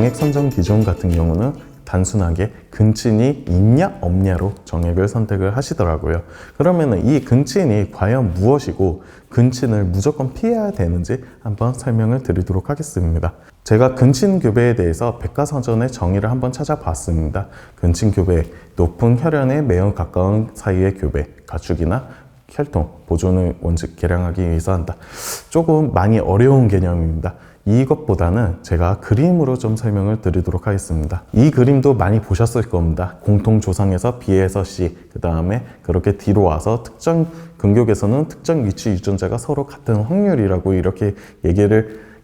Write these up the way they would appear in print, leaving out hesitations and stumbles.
정액 선정 기준 같은 경우는 단순하게 근친이 있냐 없냐로 정액을 선택을 하시더라고요. 그러면은 이 근친이 과연 무엇이고 근친을 무조건 피해야 되는지 한번 설명을 드리도록 하겠습니다. 제가 근친교배에 대해서 백과사전의 정의를 한번 찾아봤습니다. 근친교배, 높은 혈연에 매우 가까운 사이의 교배, 가축이나 혈통, 보존의 원칙 개량하기 위해서 한다. 조금 많이 어려운 개념입니다. 이것보다는 제가 그림으로 좀 설명을 드리도록 하겠습니다. 이 그림도 많이 보셨을 겁니다. 공통조상에서 B에서 C, 그 다음에 그렇게 뒤로 와서 특정 근격에서는 특정 위치 유전자가 서로 같은 확률이라고 이렇게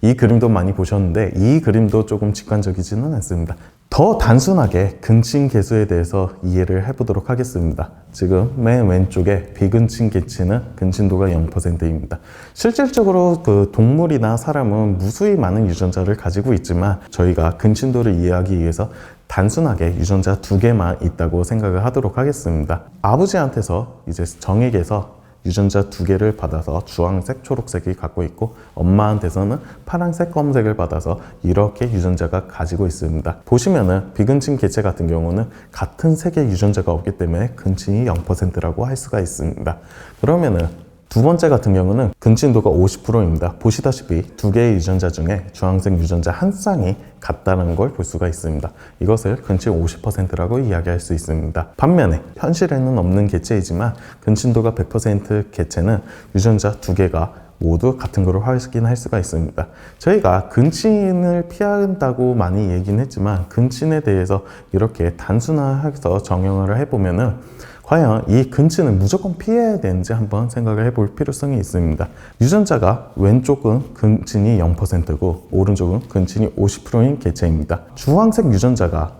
이 그림도 많이 보셨는데 이 그림도 조금 직관적이지는 않습니다. 더 단순하게 근친 계수에 대해서 이해를 해보도록 하겠습니다. 지금 맨 왼쪽에 비근친 계치는 근친도가 0%입니다. 실질적으로 그 동물이나 사람은 무수히 많은 유전자를 가지고 있지만 저희가 근친도를 이해하기 위해서 단순하게 유전자 2개만 있다고 생각을 하도록 하겠습니다. 아버지한테서 이제 정액에서 유전자 2개를 받아서 주황색, 초록색이 갖고 있고 엄마한테서는 파란색, 검은색을 받아서 이렇게 유전자가 가지고 있습니다. 보시면은 비근친 개체 같은 경우는 같은 색의 유전자가 없기 때문에 근친이 0%라고 할 수가 있습니다. 그러면은 두 번째 같은 경우는 근친도가 50%입니다. 보시다시피 두 개의 유전자 중에 주황색 유전자 한 쌍이 같다는 걸 볼 수가 있습니다. 이것을 근친 50%라고 이야기할 수 있습니다. 반면에 현실에는 없는 개체이지만 근친도가 100% 개체는 유전자 두 개가 모두 같은 거를 확인할 수가 있습니다. 저희가 근친을 피한다고 많이 얘기는 했지만 근친에 대해서 이렇게 단순화해서 정형을 해보면은 과연 이 근친을 무조건 피해야 되는지 한번 생각을 해볼 필요성이 있습니다. 유전자가 왼쪽은 근친이 0%고 오른쪽은 근친이 50%인 개체입니다. 주황색 유전자가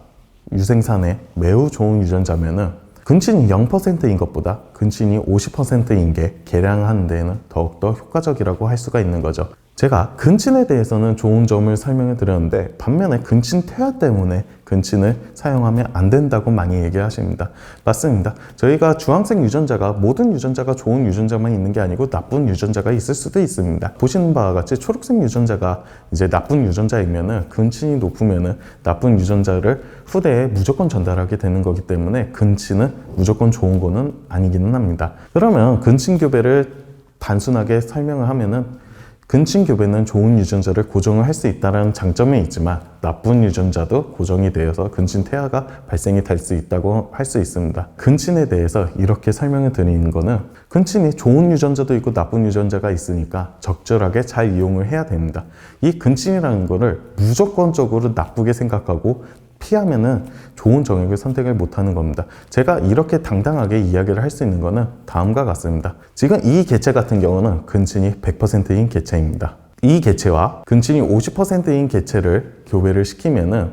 유생산에 매우 좋은 유전자면은 근친이 0%인 것보다 근친이 50%인 게 개량하는 데에는 더욱더 효과적이라고 할 수가 있는 거죠. 제가 근친에 대해서는 좋은 점을 설명해 드렸는데 반면에 근친 퇴화 때문에 근친을 사용하면 안 된다고 많이 얘기하십니다. 맞습니다. 저희가 주황색 유전자가 모든 유전자가 좋은 유전자만 있는 게 아니고 나쁜 유전자가 있을 수도 있습니다. 보시는 바와 같이 초록색 유전자가 이제 나쁜 유전자이면은 근친이 높으면은 나쁜 유전자를 후대에 무조건 전달하게 되는 거기 때문에 근친은 무조건 좋은 거는 아니기는 합니다. 그러면 근친 교배를 단순하게 설명을 하면은 근친 교배는 좋은 유전자를 고정을 할 수 있다는 장점이 있지만 나쁜 유전자도 고정이 되어서 근친 퇴화가 발생이 될 수 있다고 할 수 있습니다. 근친에 대해서 이렇게 설명을 드리는 거는 근친이 좋은 유전자도 있고 나쁜 유전자가 있으니까 적절하게 잘 이용을 해야 됩니다. 이 근친이라는 거를 무조건적으로 나쁘게 생각하고 피하면은 좋은 정액을 선택을 못하는 겁니다. 제가 이렇게 당당하게 이야기를 할 수 있는 거는 다음과 같습니다. 지금 이 개체 같은 경우는 근친이 100%인 개체입니다. 이 개체와 근친이 50%인 개체를 교배를 시키면은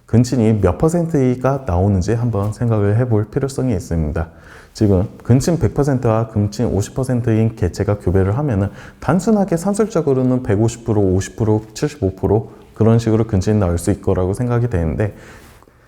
근친이 몇 %가 나오는지 한번 생각을 해볼 필요성이 있습니다. 지금 근친 100%와 근친 50%인 개체가 교배를 하면은 단순하게 산술적으로는 150%, 50%, 75% 그런 식으로 근친이 나올 수 있을 거라고 생각이 되는데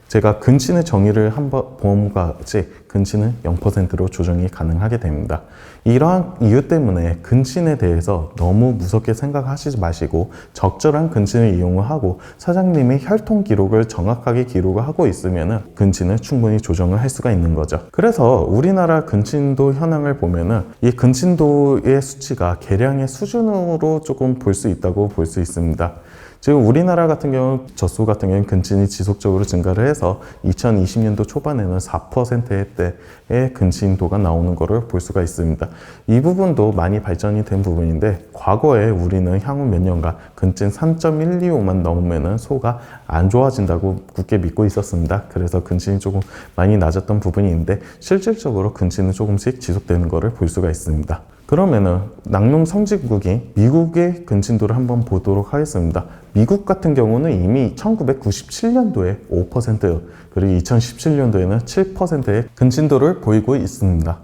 제가 근친의 정의를 한번 보험과 같이 근친은 0%로 조정이 가능하게 됩니다. 이러한 이유 때문에 근친에 대해서 너무 무섭게 생각하시지 마시고 적절한 근친을 이용을 하고 사장님의 혈통 기록을 정확하게 기록을 하고 있으면 근친을 충분히 조정을 할 수가 있는 거죠. 그래서 우리나라 근친도 현황을 보면은 이 근친도의 수치가 개량의 수준으로 조금 볼 수 있다고 볼 수 있습니다. 지금 우리나라 같은 경우 젖소 같은 경우는 근친이 지속적으로 증가를 해서 2020년도 초반에는 4%대의 근친도가 나오는 것을 볼 수가 있습니다. 이 부분도 많이 발전이 된 부분인데 과거에 우리는 향후 몇 년간 근친 3.125만 넘으면 소가 안 좋아진다고 굳게 믿고 있었습니다. 그래서 근친이 조금 많이 낮았던 부분이 있는데 실질적으로 근친은 조금씩 지속되는 것을 볼 수가 있습니다. 그러면은 낙농 성지국인 미국의 근친도를 한번 보도록 하겠습니다. 미국 같은 경우는 이미 1997년도에 5% 그리고 2017년도에는 7%의 근친도를 보이고 있습니다.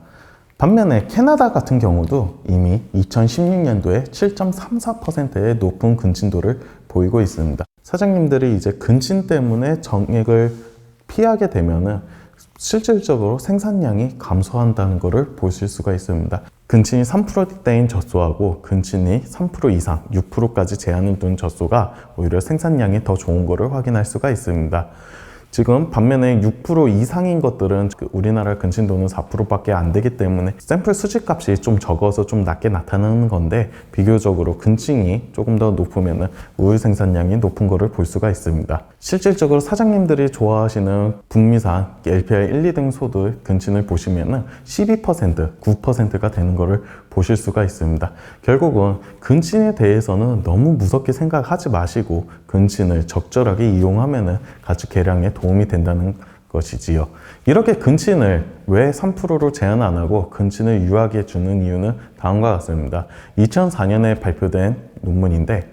반면에 캐나다 같은 경우도 이미 2016년도에 7.34%의 높은 근친도를 보이고 있습니다. 사장님들이 이제 근친 때문에 정액을 피하게 되면은 실질적으로 생산량이 감소한다는 것을 보실 수가 있습니다. 근친이 3%대인 젖소하고 근친이 3% 이상, 6%까지 제한을 둔 젖소가 오히려 생산량이 더 좋은 것을 확인할 수가 있습니다. 지금 반면에 6% 이상인 것들은 우리나라 근친도는 4%밖에 안 되기 때문에 샘플 수집값이 좀 적어서 좀 낮게 나타나는 건데, 비교적으로 근친이 조금 더 높으면 우유 생산량이 높은 거를 볼 수가 있습니다. 실질적으로 사장님들이 좋아하시는 북미산 LPR 1, 2등 소들 근친을 보시면 12%, 9%가 되는 거를 보실 수가 있습니다. 결국은 근친에 대해서는 너무 무섭게 생각하지 마시고 근친을 적절하게 이용하면 가축 개량에 도움이 된다는 것이지요. 이렇게 근친을 왜 3%로 제한 안 하고 근친을 유하게 주는 이유는 다음과 같습니다. 2004년에 발표된 논문인데,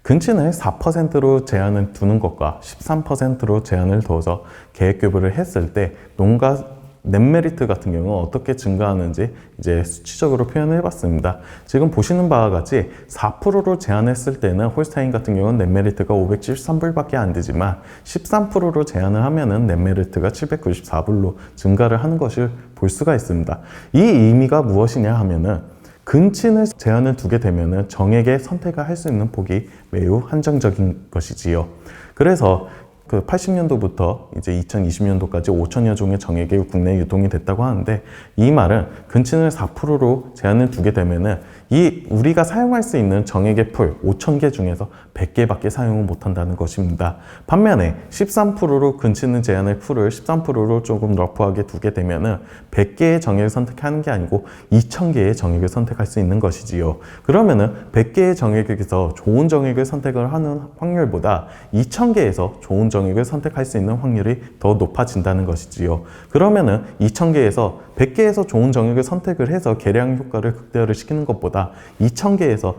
근친을 4%로 제한을 두는 것과 13%로 제한을 둬서 계획교부를 했을 때 농가 넷메리트 같은 경우는 어떻게 증가하는지 이제 수치적으로 표현을 해봤습니다. 지금 보시는 바와 같이 4%로 제한했을 때는 홀스타인 같은 경우는 넷메리트가 573불밖에 안 되지만 13%로 제한을 하면은 넷메리트가 794불로 증가를 하는 것을 볼 수가 있습니다. 이 의미가 무엇이냐 하면은 근친을 제한을 두게 되면은 정액의 선택을 할 수 있는 폭이 매우 한정적인 것이지요. 그래서 80년도부터 이제 2020년도까지 5천여 종의 정액이 국내에 유통이 됐다고 하는데, 이 말은 근친을 4%로 제한을 두게 되면은 이 우리가 사용할 수 있는 정액의 풀 5,000개 중에서 100개밖에 사용을 못한다는 것입니다. 반면에 13%로 근친을 제한을 풀을 13%로 조금 러프하게 두게 되면은 100개의 정액을 선택하는 게 아니고 2,000개의 정액을 선택할 수 있는 것이지요. 그러면은 100개의 정액에서 좋은 정액을 선택을 하는 확률보다 2,000개에서 좋은 정액을 선택할 수 있는 확률이 더 높아진다는 것이지요. 그러면은 2,000개에서 100개에서 좋은 정액을 선택을 해서 개량 효과를 극대화를 시키는 것보다 2,000개에서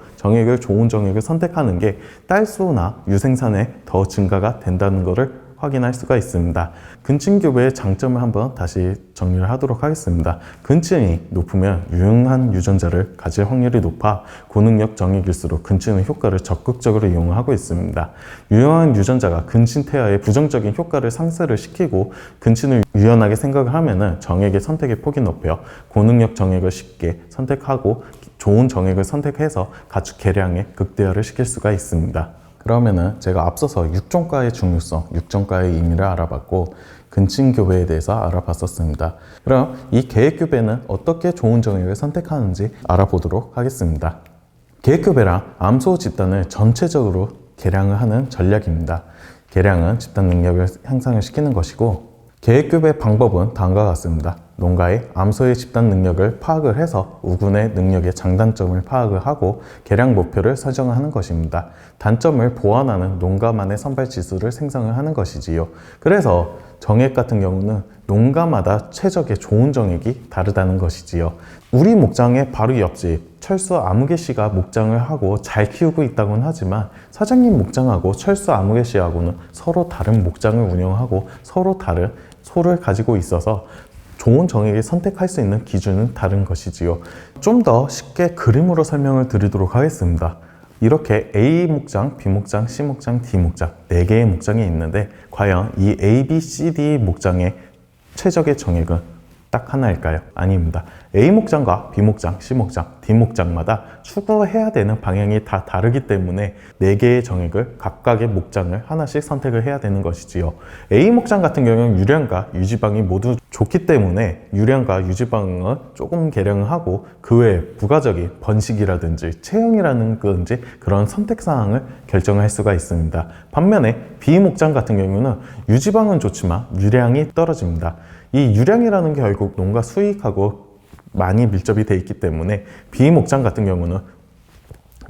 좋은 정액을 선택하는 게 딸수나 유생산에 더 증가가 된다는 것을 확인할 수가 있습니다. 근친교배의 장점을 한번 다시 정리를 하도록 하겠습니다. 근친이 높으면 유용한 유전자를 가질 확률이 높아 고능력 정액일수록 근친의 효과를 적극적으로 이용하고 있습니다. 유용한 유전자가 근친 태아의 부정적인 효과를 상쇄를 시키고 근친을 유연하게 생각을 하면 정액의 선택의 폭이 높여 고능력 정액을 쉽게 선택하고 좋은 정액을 선택해서 가축 개량에 극대화를 시킬 수가 있습니다. 그러면은 제가 앞서서 육종가의 중요성, 육종가의 의미를 알아봤고 근친교배에 대해서 알아봤었습니다. 그럼 이 계획교배는 어떻게 좋은 정액을 선택하는지 알아보도록 하겠습니다. 계획교배란 암소 집단을 전체적으로 개량을 하는 전략입니다. 개량은 집단 능력을 향상을 시키는 것이고, 계획교배 방법은 다음과 같습니다. 농가의 암소의 집단 능력을 파악을 해서 우군의 능력의 장단점을 파악을 하고 개량 목표를 설정하는 것입니다. 단점을 보완하는 농가만의 선발 지수를 생성을 하는 것이지요. 그래서 정액 같은 경우는 농가마다 최적의 좋은 정액이 다르다는 것이지요. 우리 목장의 바로 옆집 철수 아무개 씨가 목장을 하고 잘 키우고 있다고는 하지만 사장님 목장하고 철수 아무개 씨하고는 서로 다른 목장을 운영하고 서로 다른 소를 가지고 있어서 좋은 정액을 선택할 수 있는 기준은 다른 것이지요. 좀 더 쉽게 그림으로 설명을 드리도록 하겠습니다. 이렇게 A 목장, B 목장, C 목장, D 목장 4개의 목장이 있는데 과연 이 A, B, C, D 목장의 최적의 정액은 딱 하나일까요? 아닙니다. A 목장과 B 목장, C 목장, D 목장마다 추구해야 되는 방향이 다 다르기 때문에 4개의 정액을 각각의 목장을 하나씩 선택을 해야 되는 것이지요. A 목장 같은 경우는 유량과 유지방이 모두 좋기 때문에 유량과 유지방을 조금 개량을 하고 그 외에 부가적인 번식이라든지 체형이라든지 그런 선택사항을 결정할 수가 있습니다. 반면에 B 목장 같은 경우는 유지방은 좋지만 유량이 떨어집니다. 이 유량이라는 게 결국 농가 수익하고 많이 밀접이 돼 있기 때문에 B 목장 같은 경우는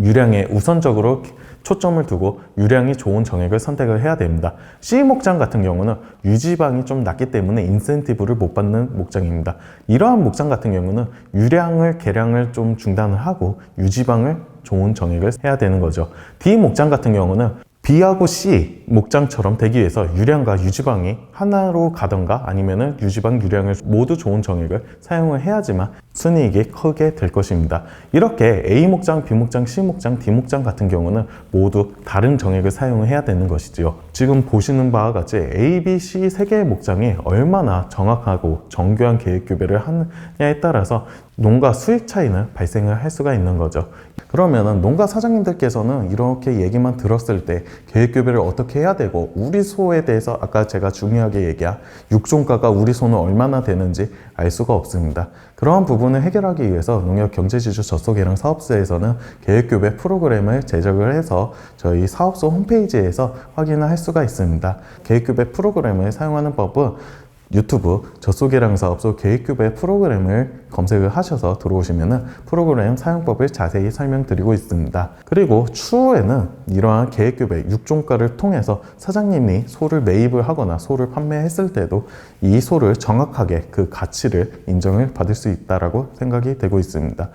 유량에 우선적으로 초점을 두고 유량이 좋은 정액을 선택을 해야 됩니다. C 목장 같은 경우는 유지방이 좀 낮기 때문에 인센티브를 못 받는 목장입니다. 이러한 목장 같은 경우는 유량을 개량을 좀 중단을 하고 유지방을 좋은 정액을 해야 되는 거죠. D 목장 같은 경우는 B하고 C 목장처럼 되기 위해서 유량과 유지방이 하나로 가던가 아니면은 유지방, 유량을 모두 좋은 정액을 사용을 해야지만 순이익이 크게 될 것입니다. 이렇게 A 목장, B 목장, C 목장, D 목장 같은 경우는 모두 다른 정액을 사용해야 되는 것이지요. 지금 보시는 바와 같이 A, B, C 세 개의 목장이 얼마나 정확하고 정교한 계획 교배를 하느냐에 따라서 농가 수익 차이는 발생을 할 수가 있는 거죠. 그러면은 농가 사장님들께서는 이렇게 얘기만 들었을 때 계획 교배를 어떻게 해야 되고, 우리 소에 대해서 아까 제가 중요하게 얘기한 육종가가 우리 소는 얼마나 되는지 알 수가 없습니다. 그러한 부분을 해결하기 위해서 농협경제지주 젖소개량 사업소에서는 계획 교배 프로그램을 제작을 해서 저희 사업소 홈페이지에서 확인을 할 수가 있습니다. 계획 교배 프로그램을 사용하는 법은 유튜브 젖소개량 사업소 계획교배 프로그램을 검색을 하셔서 들어오시면 프로그램 사용법을 자세히 설명드리고 있습니다. 그리고 추후에는 이러한 계획교배 육종가를 통해서 사장님이 소를 매입을 하거나 소를 판매했을 때도 이 소를 정확하게 그 가치를 인정을 받을 수 있다고 생각이 되고 있습니다.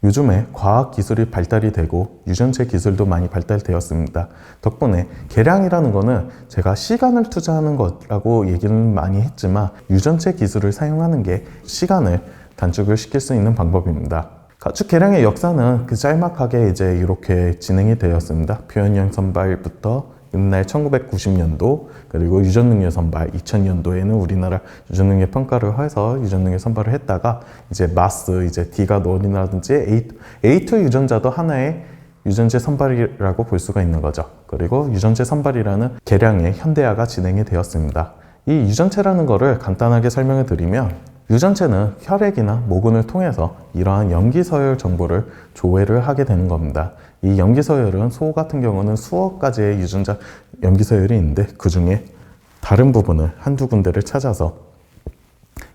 요즘에 과학기술이 발달이 되고 유전체 기술도 많이 발달되었습니다. 덕분에 개량이라는 거는 제가 시간을 투자하는 것라고 얘기는 많이 했지만, 유전체 기술을 사용하는 게 시간을 단축을 시킬 수 있는 방법입니다. 가축 개량의 역사는 그 짤막하게 이제 이렇게 진행이 되었습니다. 표현형 선발부터 옛날 1990년도, 그리고 유전능력 선발 2000년도에는 우리나라 유전능력 평가를 해서 유전능력 선발을 했다가 이제 마스, 이제 D가 논이라든지 A2 유전자도 하나의 유전체 선발이라고 볼 수가 있는 거죠. 그리고 유전체 선발이라는 개량의 현대화가 진행이 되었습니다. 이 유전체라는 거를 간단하게 설명을 드리면, 유전체는 혈액이나 모근을 통해서 이러한 염기서열 정보를 조회를 하게 되는 겁니다. 이 염기서열은 소 같은 경우는 수억 가지의 유전자 염기서열이 있는데, 그 중에 다른 부분을 한두 군데를 찾아서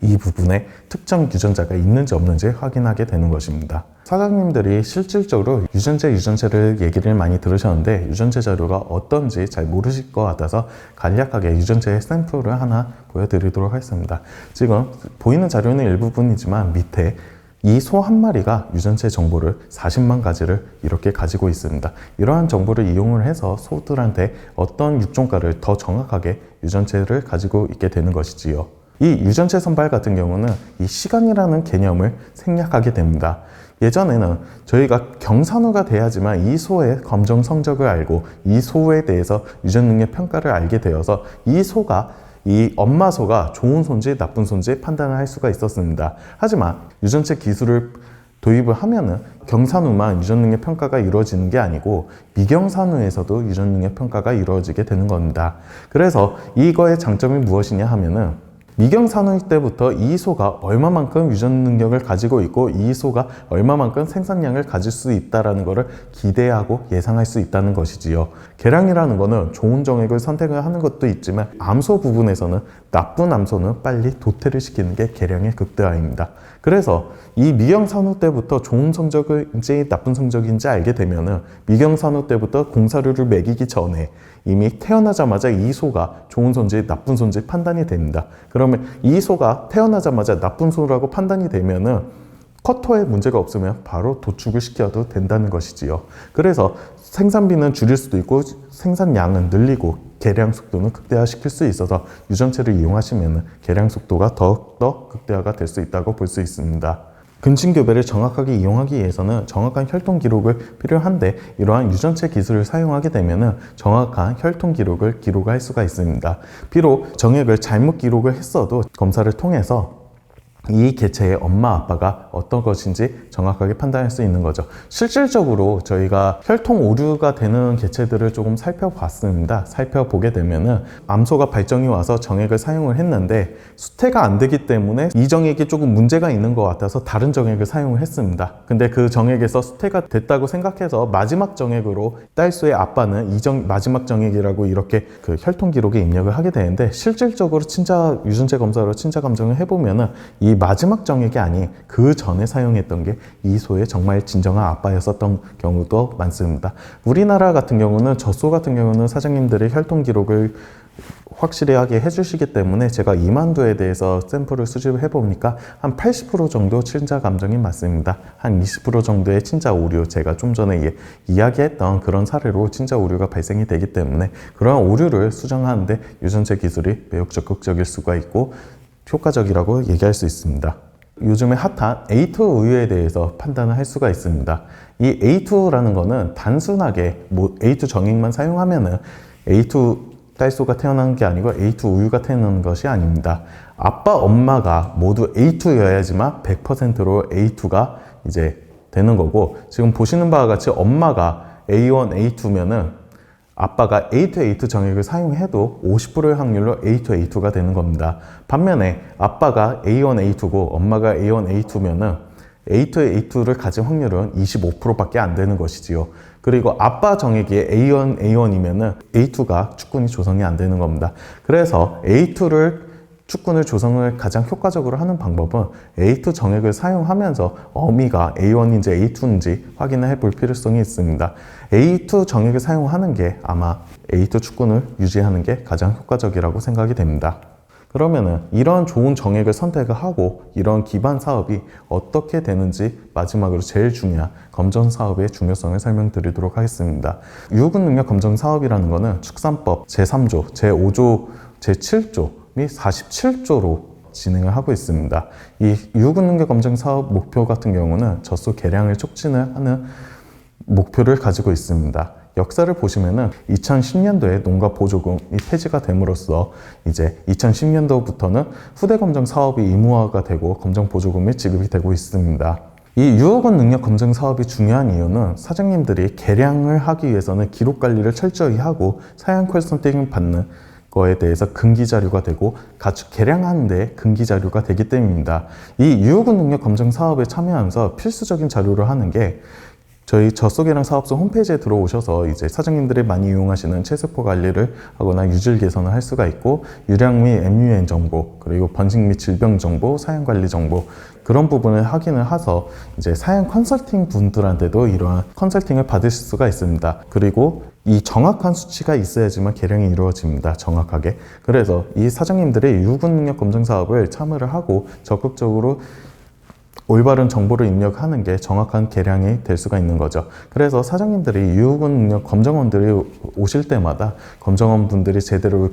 이 부분에 특정 유전자가 있는지 없는지 확인하게 되는 것입니다. 사장님들이 실질적으로 유전체를 얘기를 많이 들으셨는데, 유전체 자료가 어떤지 잘 모르실 것 같아서 간략하게 유전체 샘플을 하나 보여드리도록 하겠습니다. 지금 보이는 자료는 일부분이지만 밑에 이 소 한 마리가 유전체 정보를 40만 가지를 이렇게 가지고 있습니다. 이러한 정보를 이용을 해서 소들한테 어떤 육종가를 더 정확하게 유전체를 가지고 있게 되는 것이지요. 이 유전체 선발 같은 경우는 이 시간이라는 개념을 생략하게 됩니다. 예전에는 저희가 경산후가 돼야지만 이 소의 검정 성적을 알고 이 소에 대해서 유전 능력 평가를 알게 되어서 이 소가, 이 엄마 소가 좋은 소인지 나쁜 소인지 판단을 할 수가 있었습니다. 하지만 유전체 기술을 도입을 하면은 경산후만 유전 능력 평가가 이루어지는 게 아니고 미경산후에서도 유전 능력 평가가 이루어지게 되는 겁니다. 그래서 이거의 장점이 무엇이냐 하면은, 미경산후 때부터 이 소가 얼마만큼 유전 능력을 가지고 있고 이 소가 얼마만큼 생산량을 가질 수 있다는 것을 기대하고 예상할 수 있다는 것이지요. 개량이라는 것은 좋은 정액을 선택을 하는 것도 있지만, 암소 부분에서는 나쁜 암소는 빨리 도태를 시키는 게 개량의 극대화입니다. 그래서 이 미경산후 때부터 좋은 성적인지 나쁜 성적인지 알게 되면은, 미경산후 때부터 공사료를 매기기 전에 이미 태어나자마자 이 소가 좋은 소인지 나쁜 소인지 판단이 됩니다. 그러면 이 소가 태어나자마자 나쁜 소라고 판단이 되면은 커터에 문제가 없으면 바로 도축을 시켜도 된다는 것이지요. 그래서 생산비는 줄일 수도 있고 생산량은 늘리고 개량 속도는 극대화시킬 수 있어서 유전체를 이용하시면 개량 속도가 더욱더 극대화가 될 수 있다고 볼 수 있습니다. 근친교배를 정확하게 이용하기 위해서는 정확한 혈통 기록을 필요한데, 이러한 유전체 기술을 사용하게 되면 정확한 혈통 기록을 기록할 수가 있습니다. 비록 정액을 잘못 기록을 했어도 검사를 통해서 이 개체의 엄마 아빠가 어떤 것인지 정확하게 판단할 수 있는 거죠. 실질적으로 저희가 혈통 오류가 되는 개체들을 조금 살펴봤습니다. 살펴보게 되면은 암소가 발정이 와서 정액을 사용을 했는데 수태가 안 되기 때문에 이 정액이 조금 문제가 있는 것 같아서 다른 정액을 사용을 했습니다. 근데 그 정액에서 수태가 됐다고 생각해서 마지막 정액으로 딸소의 아빠는 마지막 정액이라고 이렇게 그 혈통 기록에 입력을 하게 되는데, 실질적으로 친자 유전체 검사로 친자 감정을 해보면은 이 마지막 정액이 아닌 그 전에 사용했던 게 이 소의 정말 진정한 아빠였었던 경우도 많습니다. 우리나라 같은 경우는 젖소 같은 경우는 사장님들의 혈통 기록을 확실하게 해주시기 때문에 제가 이만두에 대해서 샘플을 수집을 해보니까 한 80% 정도 친자 감정이 맞습니다. 한 20% 정도의 친자 오류, 제가 좀 전에 이야기했던 그런 사례로 친자 오류가 발생이 되기 때문에 그런 오류를 수정하는데 유전체 기술이 매우 적극적일 수가 있고 효과적이라고 얘기할 수 있습니다. 요즘에 핫한 A2 우유에 대해서 판단을 할 수가 있습니다. 이 A2라는 거는 단순하게 A2 정액만 사용하면은 A2 딸소가 태어나는 게 아니고 A2 우유가 태어나는 것이 아닙니다. 아빠, 엄마가 모두 A2여야지만 100%로 A2가 이제 되는 거고, 지금 보시는 바와 같이 엄마가 A1, A2면은 아빠가 A2 정액을 사용해도 50%의 확률로 A2, A2가 되는 겁니다. 반면에 아빠가 A1, A2고 엄마가 A1, A2면은 A2, A2를 가진 확률은 25%밖에 안 되는 것이지요. 그리고 아빠 정액이 A1, A1이면은 A2가 축분이 조성이 안 되는 겁니다. 그래서 A2를 축분을 조성을 가장 효과적으로 하는 방법은 A2 정액을 사용하면서 어미가 A1인지 A2인지 확인을 해볼 필요성이 있습니다. A2 정액을 사용하는 게 아마 A2 축분을 유지하는 게 가장 효과적이라고 생각이 됩니다. 그러면은 이런 좋은 정액을 선택을 하고 이런 기반 사업이 어떻게 되는지 마지막으로 제일 중요한 검정 사업의 중요성을 설명드리도록 하겠습니다. 유후군 능력 검정 사업이라는 거는 축산법 제3조, 제5조, 제7조 및 47조로 진행을 하고 있습니다. 이 유후군 능력 검정 사업 목표 같은 경우는 젖소 개량을 촉진을 하는 목표를 가지고 있습니다. 역사를 보시면은 2010년도에 농가 보조금이 폐지가 됨으로써 이제 2010년도부터는 후대 검정 사업이 의무화가 되고 검정 보조금이 지급이 되고 있습니다. 이 유후군 능력 검정 사업이 중요한 이유는 사장님들이 개량을 하기 위해서는 기록 관리를 철저히 하고 사양 컨설팅을 받는 거에 대해서 근기 자료가 되고 가축 개량하는 데 근기 자료가 되기 때문입니다. 이 유후군 능력 검정 사업에 참여하면서 필수적인 자료를 하는 게 저희 젖소개량 사업소 홈페이지에 들어오셔서 이제 사장님들이 많이 이용하시는 체세포 관리를 하거나 유질 개선을 할 수가 있고, 유량 및 MUN 정보, 그리고 번식 및 질병 정보, 사양 관리 정보, 그런 부분을 확인을 해서 이제 사양 컨설팅 분들한테도 이러한 컨설팅을 받으실 수가 있습니다. 그리고 이 정확한 수치가 있어야지만 개량이 이루어집니다. 정확하게. 그래서 이 사장님들이 유후군 능력 검정 사업을 참여를 하고 적극적으로 올바른 정보를 입력하는 게 정확한 개량이 될 수가 있는 거죠. 그래서 사장님들이 유후군 능력 검정원들이 오실 때마다 검정원 분들이 제대로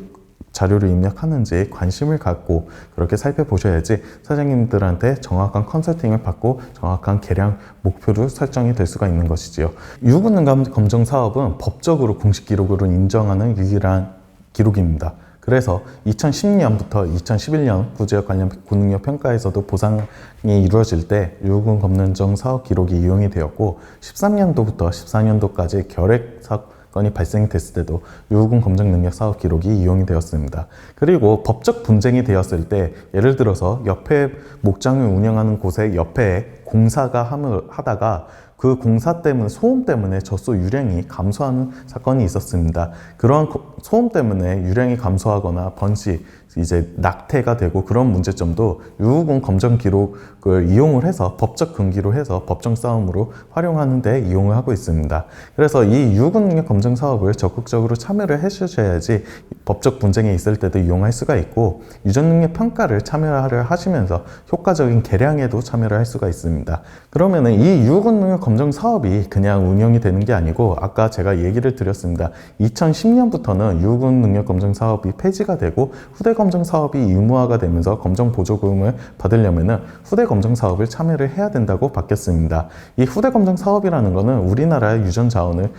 자료를 입력하는지 관심을 갖고 그렇게 살펴보셔야지 사장님들한테 정확한 컨설팅을 받고 정확한 개량 목표로 설정이 될 수가 있는 것이지요. 유후군 능력 검정 사업은 법적으로 공식 기록으로 인정하는 유일한 기록입니다. 그래서 2010년부터 2011년 구제역 관련 군능력 평가에서도 보상이 이루어질 때 유후군 검정 사업 기록이 이용이 되었고, 13년도부터 14년도까지 결핵 사건이 발생이 됐을 때도 유후군 검정 능력 사업 기록이 이용이 되었습니다. 그리고 법적 분쟁이 되었을 때, 예를 들어서 옆에 목장을 운영하는 곳에 옆에 공사가 하다가 그 공사 때문에 소음 때문에 젖소 유량이 감소하는 사건이 있었습니다. 그런 소음 때문에 유량이 감소하거나 번식, 이제 낙태가 되고 그런 문제점도 유후군 검정 기록을 이용을 해서 법적 근기로 해서 법정 싸움으로 활용하는 데 이용을 하고 있습니다. 그래서 이 유후군 능력 검정 사업을 적극적으로 참여를 해주셔야지 법적 분쟁이 있을 때도 이용할 수가 있고, 유전 능력 평가를 참여를 하시면서 효과적인 개량에도 참여를 할 수가 있습니다. 그러면은 이 유후군 능력 검정 사업이 그냥 운영이 되는 게 아니고, 아까 제가 얘기를 드렸습니다. 2010년부터는 유후군 능력 검정 사업이 폐지가 되고 후대 검정 사업이 의무화가 되면서 검정 보조금을 받으려면은 후대 검정 사업을 참여를 해야 된다고 바뀌었습니다. 이 후대 검정 사업이라는 거는 우리나라의 유전 자원을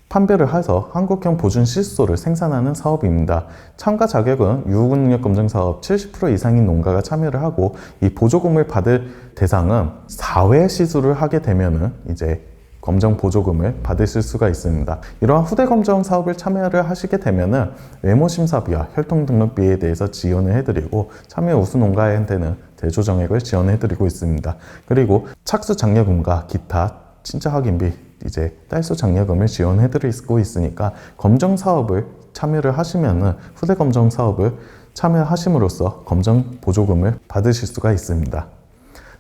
판별을 해서 한국형 보존 실소를 생산하는 사업입니다. 참가 자격은 유후군 능력 검정 사업 70% 이상인 농가가 참여를 하고, 이 보조금을 받을 대상은 4회 시술을 하게 되면은 이제 검정 보조금을 받으실 수가 있습니다. 이러한 후대 검정 사업을 참여를 하시게 되면은 외모 심사비와 혈통 등록비에 대해서 지원을 해드리고, 참여 우수 농가한테는 대조 정액을 지원해드리고 있습니다. 그리고 착수 장려금과 기타 친자 확인비, 이제 딸소 장려금을 지원해드리고 있으니까 검정 사업을 참여를 하시면은 후대 검정 사업을 참여하심으로써 검정 보조금을 받으실 수가 있습니다.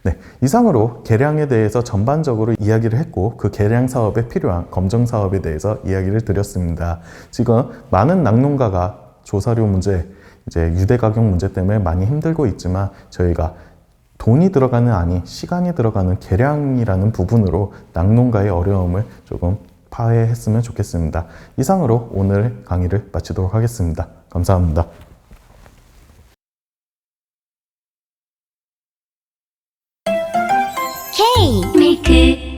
네, 이상으로 개량에 대해서 전반적으로 이야기를 했고, 그 개량 사업에 필요한 검정 사업에 대해서 이야기를 드렸습니다. 지금 많은 낙농가가 조사료 문제, 이제 유대 가격 문제 때문에 많이 힘들고 있지만, 저희가 돈이 들어가는 아니 시간이 들어가는 개량이라는 부분으로 낙농가의 어려움을 조금 파해했으면 좋겠습니다. 이상으로 오늘 강의를 마치도록 하겠습니다. 감사합니다. K 밀크